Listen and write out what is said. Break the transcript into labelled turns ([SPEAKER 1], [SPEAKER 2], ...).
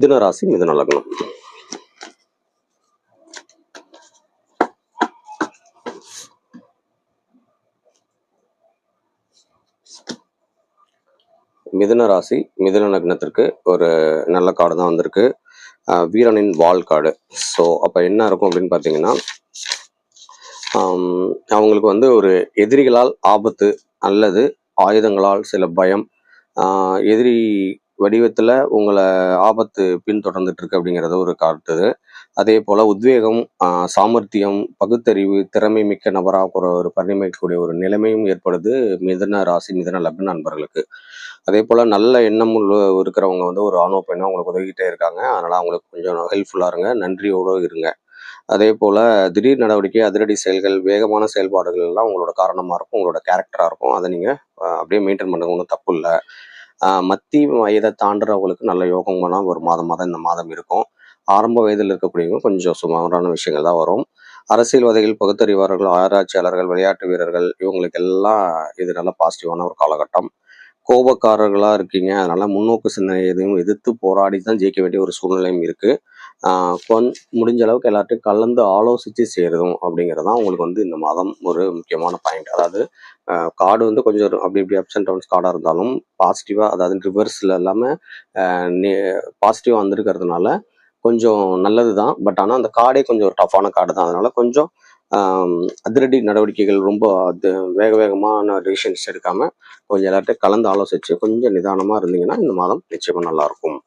[SPEAKER 1] மிதுன ராசி, மிதுன லக்னம். மிதுன ராசி, மிதுன லக்னத்திற்கு ஒரு நல்ல கார்டு தான் வந்திருக்கு. வீரனின் வால் கார்டு. ஸோ அப்போ என்ன இருக்கும் அப்படின்னு பார்த்தீங்கன்னா, அவங்களுக்கு வந்து ஒரு எதிரிகளால் ஆபத்து அல்லது ஆயுதங்களால் சில பயம், எதிரி வடிவத்தில் உங்களை ஆபத்து பின்தொடர்ந்துட்டு இருக்கு அப்படிங்கிறத ஒரு காட்டுது. அதே போல் உத்வேகம், சாமர்த்தியம், பகுத்தறிவு, திறமை மிக்க நபராக ஒரு பரிணமிக்கக்கூடிய ஒரு நிலைமையும் ஏற்படுது மிதுன ராசி, மிதுன லக்ன நண்பர்களுக்கு. அதே போல் நல்ல எண்ணம் இருக்கிறவங்க வந்து ஒரு ஆணவ பெண்ணோ அவங்களுக்கு உதவிக்கிட்டே இருக்காங்க. அதனால் அவங்களுக்கு கொஞ்சம் ஹெல்ப்ஃபுல்லாக இருங்க, நன்றியோடு இருங்க. அதே போல் திடீர் நடவடிக்கை, அதிரடி செயல்கள், வேகமான செயல்பாடுகள் எல்லாம் உங்களோட காரணமாக இருக்கும், உங்களோட கேரக்டராக இருக்கும். அதை நீங்கள் அப்படியே மெயின்டைன் பண்ணுங்க, ஒன்றும் தப்பு இல்லை. மத்தி வயதை தாண்டுறவங்களுக்கு நல்ல யோகமான ஒரு மாதமாக தான் இந்த மாதம் இருக்கும். ஆரம்ப வயதில் இருக்கக்கூடியவங்க கொஞ்சம் சுமாரான விஷயங்கள் தான் வரும். அரசியல்வாதிகள், பகுத்தறிவாளர்கள், ஆராய்ச்சியாளர்கள், விளையாட்டு வீரர்கள் இவங்களுக்கெல்லாம் இது நல்ல பாசிட்டிவான ஒரு காலகட்டம். கோபக்காரர்களாக இருக்கீங்க, அதனால முன்னோக்கு சிந்தனை எதையும் எதிர்த்து போராடி தான் ஜெயிக்க வேண்டிய ஒரு சூழ்நிலையும் இருக்குது. முடிஞ்ச அளவுக்கு எல்லார்ட்டையும் கலந்து ஆலோசித்து சேருதும் அப்படிங்கிறது தான் உங்களுக்கு வந்து இந்த மாதம் ஒரு முக்கியமான பாயிண்ட். அதாவது கார்டு வந்து கொஞ்சம் அப்படி இப்படி அப்ஸ் அண்ட் டவுன்ஸ் கார்டாக இருந்தாலும் பாசிட்டிவாக, அதாவது ரிவர்ஸில் இல்லாமல் பாசிட்டிவாக வந்திருக்கிறதுனால கொஞ்சம் நல்லது தான். பட் ஆனால் அந்த கார்டே கொஞ்சம் ஒரு டஃப்பான கார்டு தான். அதனால் கொஞ்சம் அதிரடி நடவடிக்கைகள், ரொம்ப வேக வேகமான டிசிஷன்ஸ் எடுக்காமல் கொஞ்சம் எல்லார்ட்டையும் கலந்து ஆலோசித்து கொஞ்சம் நிதானமாக இருந்தீங்கன்னா இந்த மாதம் நிச்சயமாக நல்லாயிருக்கும்.